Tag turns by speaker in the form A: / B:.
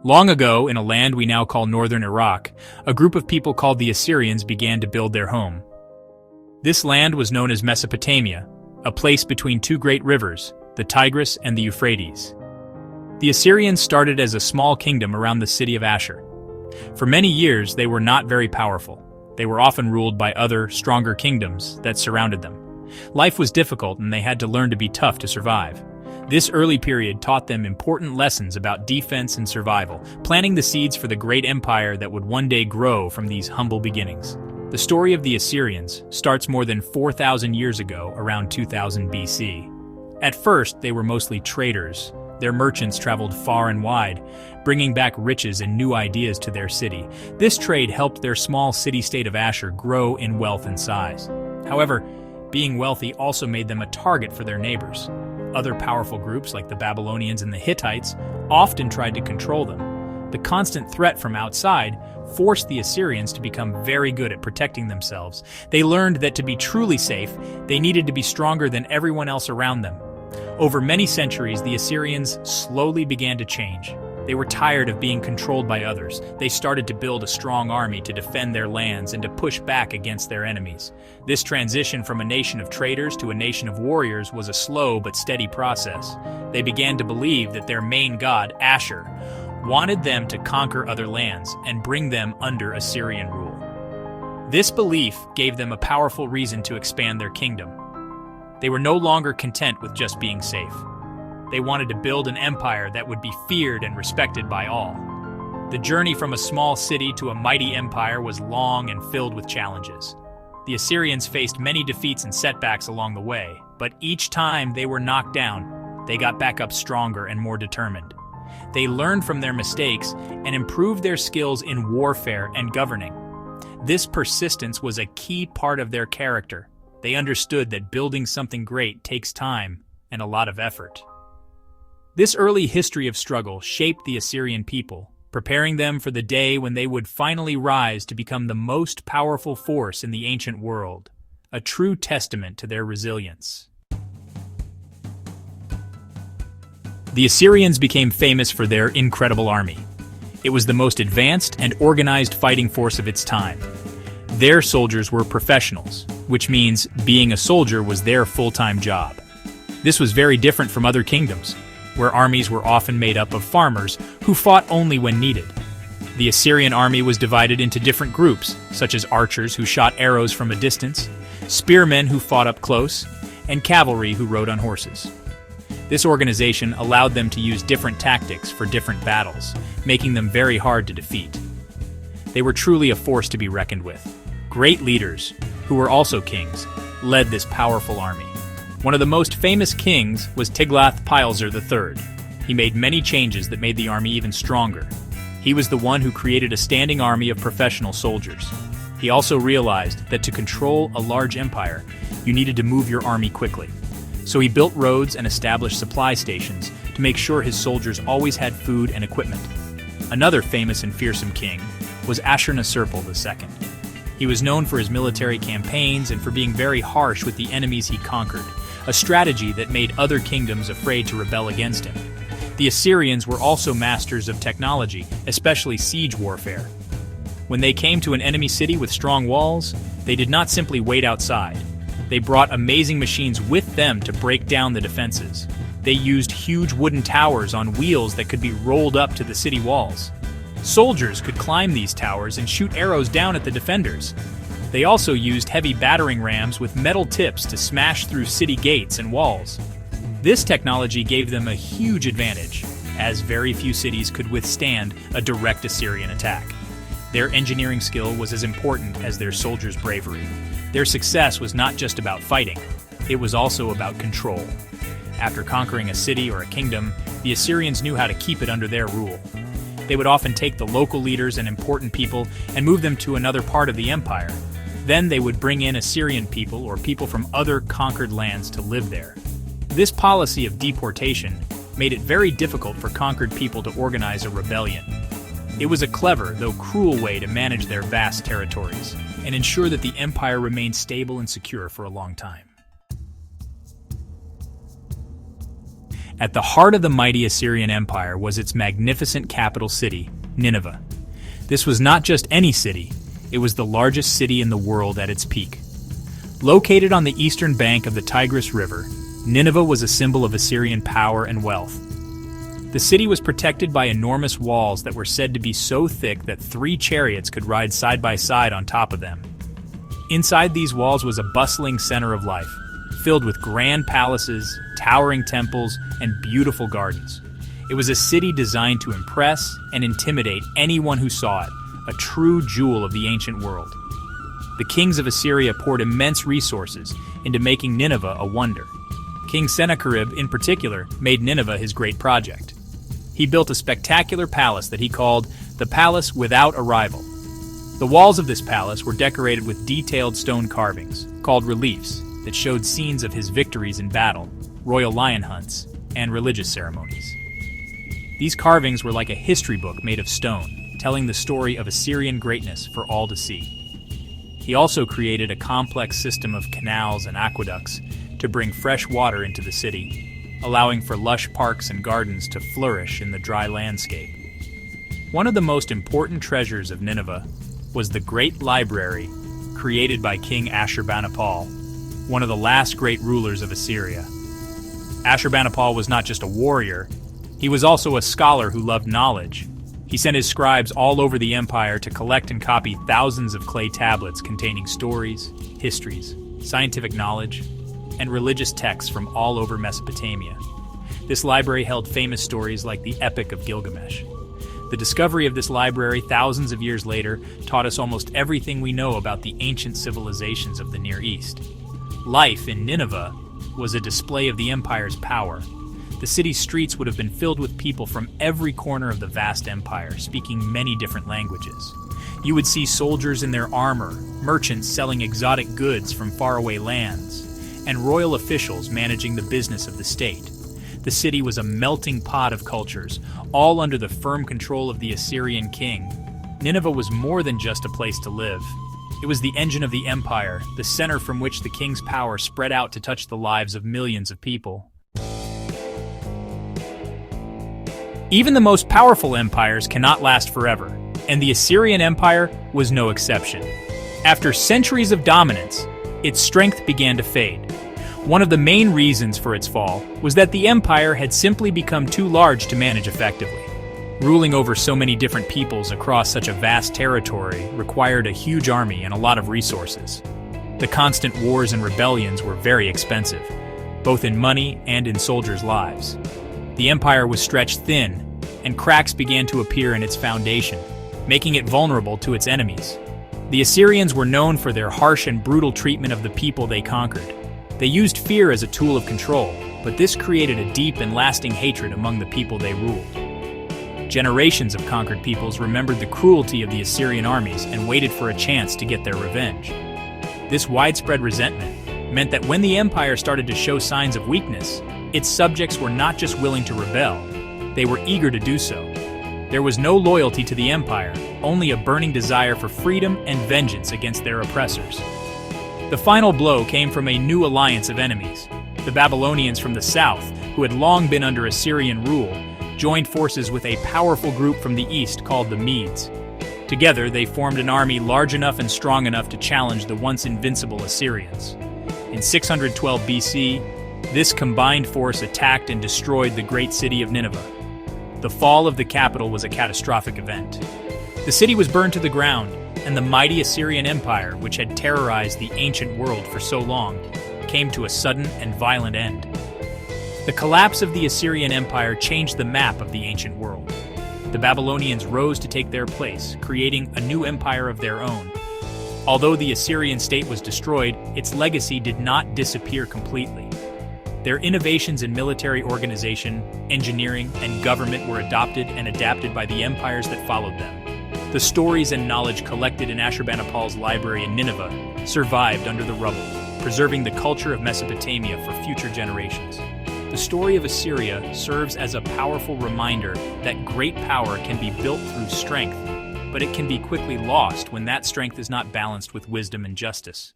A: Long ago, in a land we now call northern Iraq, a group of people called the Assyrians began to build their home. This land was known as Mesopotamia, a place between two great rivers, the Tigris and the Euphrates. The Assyrians started as a small kingdom around the city of Ashur. For many years, they were not very powerful. They were often ruled by other, stronger kingdoms that surrounded them. Life was difficult and they had to learn to be tough to survive. This early period taught them important lessons about defense and survival, planting the seeds for the great empire that would one day grow from these humble beginnings. The story of the Assyrians starts more than 4,000 years ago, around 2000 BC. At first, they were mostly traders. Their merchants traveled far and wide, bringing back riches and new ideas to their city. This trade helped their small city-state of Ashur grow in wealth and size. However, being wealthy also made them a target for their neighbors. Other powerful groups like the Babylonians and the Hittites often tried to control them. The constant threat from outside forced the Assyrians to become very good at protecting themselves. They learned that to be truly safe, they needed to be stronger than everyone else around them. Over many centuries, the Assyrians slowly began to change. They were tired of being controlled by others. They started to build a strong army to defend their lands and to push back against their enemies. This transition from a nation of traders to a nation of warriors was a slow but steady process. They began to believe that their main god, Ashur, wanted them to conquer other lands and bring them under Assyrian rule. This belief gave them a powerful reason to expand their kingdom. They were no longer content with just being safe. They wanted to build an empire that would be feared and respected by all. The journey from a small city to a mighty empire was long and filled with challenges. The Assyrians faced many defeats and setbacks along the way, but each time they were knocked down, they got back up stronger and more determined. They learned from their mistakes and improved their skills in warfare and governing. This persistence was a key part of their character. They understood that building something great takes time and a lot of effort. This early history of struggle shaped the Assyrian people, preparing them for the day when they would finally rise to become the most powerful force in the ancient world, a true testament to their resilience. The Assyrians became famous for their incredible army. It was the most advanced and organized fighting force of its time. Their soldiers were professionals, which means being a soldier was their full-time job. This was very different from other kingdoms, where armies were often made up of farmers who fought only when needed. The Assyrian army was divided into different groups, such as archers who shot arrows from a distance, spearmen who fought up close, and cavalry who rode on horses. This organization allowed them to use different tactics for different battles, making them very hard to defeat. They were truly a force to be reckoned with. Great leaders, who were also kings, led this powerful army. One of the most famous kings was Tiglath-Pileser III. He made many changes that made the army even stronger. He was the one who created a standing army of professional soldiers. He also realized that to control a large empire, you needed to move your army quickly. So he built roads and established supply stations to make sure his soldiers always had food and equipment. Another famous and fearsome king was Ashurnasirpal II. He was known for his military campaigns and for being very harsh with the enemies he conquered, a strategy that made other kingdoms afraid to rebel against him. The Assyrians were also masters of technology, especially siege warfare. When they came to an enemy city with strong walls, they did not simply wait outside. They brought amazing machines with them to break down the defenses. They used huge wooden towers on wheels that could be rolled up to the city walls. Soldiers could climb these towers and shoot arrows down at the defenders. They also used heavy battering rams with metal tips to smash through city gates and walls. This technology gave them a huge advantage, as very few cities could withstand a direct Assyrian attack. Their engineering skill was as important as their soldiers' bravery. Their success was not just about fighting, it was also about control. After conquering a city or a kingdom, the Assyrians knew how to keep it under their rule. They would often take the local leaders and important people and move them to another part of the empire. Then they would bring in Assyrian people or people from other conquered lands to live there. This policy of deportation made it very difficult for conquered people to organize a rebellion. It was a clever, though cruel way to manage their vast territories and ensure that the empire remained stable and secure for a long time. At the heart of the mighty Assyrian Empire was its magnificent capital city, Nineveh. This was not just any city, it was the largest city in the world at its peak. Located on the eastern bank of the Tigris River, Nineveh was a symbol of Assyrian power and wealth. The city was protected by enormous walls that were said to be so thick that 3 chariots could ride side by side on top of them. Inside these walls was a bustling center of life, filled with grand palaces, towering temples, and beautiful gardens. It was a city designed to impress and intimidate anyone who saw it, a true jewel of the ancient world. The kings of Assyria poured immense resources into making Nineveh a wonder. King Sennacherib, in particular, made Nineveh his great project. He built a spectacular palace that he called the Palace Without a Rival. The walls of this palace were decorated with detailed stone carvings, called reliefs, that showed scenes of his victories in battle, royal lion hunts, and religious ceremonies. These carvings were like a history book made of stone, telling the story of Assyrian greatness for all to see. He also created a complex system of canals and aqueducts to bring fresh water into the city, allowing for lush parks and gardens to flourish in the dry landscape. One of the most important treasures of Nineveh was the Great Library created by King Ashurbanipal, one of the last great rulers of Assyria. Ashurbanipal was not just a warrior, he was also a scholar who loved knowledge. He sent his scribes all over the empire to collect and copy thousands of clay tablets containing stories, histories, scientific knowledge, and religious texts from all over Mesopotamia. This library held famous stories like the Epic of Gilgamesh. The discovery of this library thousands of years later taught us almost everything we know about the ancient civilizations of the Near East. Life in Nineveh was a display of the empire's power. The city's streets would have been filled with people from every corner of the vast empire, speaking many different languages. You would see soldiers in their armor, merchants selling exotic goods from faraway lands, and royal officials managing the business of the state. The city was a melting pot of cultures, all under the firm control of the Assyrian king. Nineveh was more than just a place to live. It was the engine of the empire, the center from which the king's power spread out to touch the lives of millions of people. Even the most powerful empires cannot last forever, and the Assyrian Empire was no exception. After centuries of dominance, its strength began to fade. One of the main reasons for its fall was that the empire had simply become too large to manage effectively. Ruling over so many different peoples across such a vast territory required a huge army and a lot of resources. The constant wars and rebellions were very expensive, both in money and in soldiers' lives. The empire was stretched thin, and cracks began to appear in its foundation, making it vulnerable to its enemies. The Assyrians were known for their harsh and brutal treatment of the people they conquered. They used fear as a tool of control, but this created a deep and lasting hatred among the people they ruled. Generations of conquered peoples remembered the cruelty of the Assyrian armies and waited for a chance to get their revenge. This widespread resentment meant that when the empire started to show signs of weakness, its subjects were not just willing to rebel, they were eager to do so. There was no loyalty to the empire, only a burning desire for freedom and vengeance against their oppressors. The final blow came from a new alliance of enemies. The Babylonians from the south, who had long been under Assyrian rule, joined forces with a powerful group from the east called the Medes. Together, they formed an army large enough and strong enough to challenge the once invincible Assyrians. In 612 BC, this combined force attacked and destroyed the great city of Nineveh. The fall of the capital was a catastrophic event. The city was burned to the ground, and the mighty Assyrian Empire, which had terrorized the ancient world for so long, came to a sudden and violent end. The collapse of the Assyrian Empire changed the map of the ancient world. The Babylonians rose to take their place, creating a new empire of their own. Although the Assyrian state was destroyed, its legacy did not disappear completely. Their innovations in military organization, engineering, and government were adopted and adapted by the empires that followed them. The stories and knowledge collected in Ashurbanipal's library in Nineveh survived under the rubble, preserving the culture of Mesopotamia for future generations. The story of Assyria serves as a powerful reminder that great power can be built through strength, but it can be quickly lost when that strength is not balanced with wisdom and justice.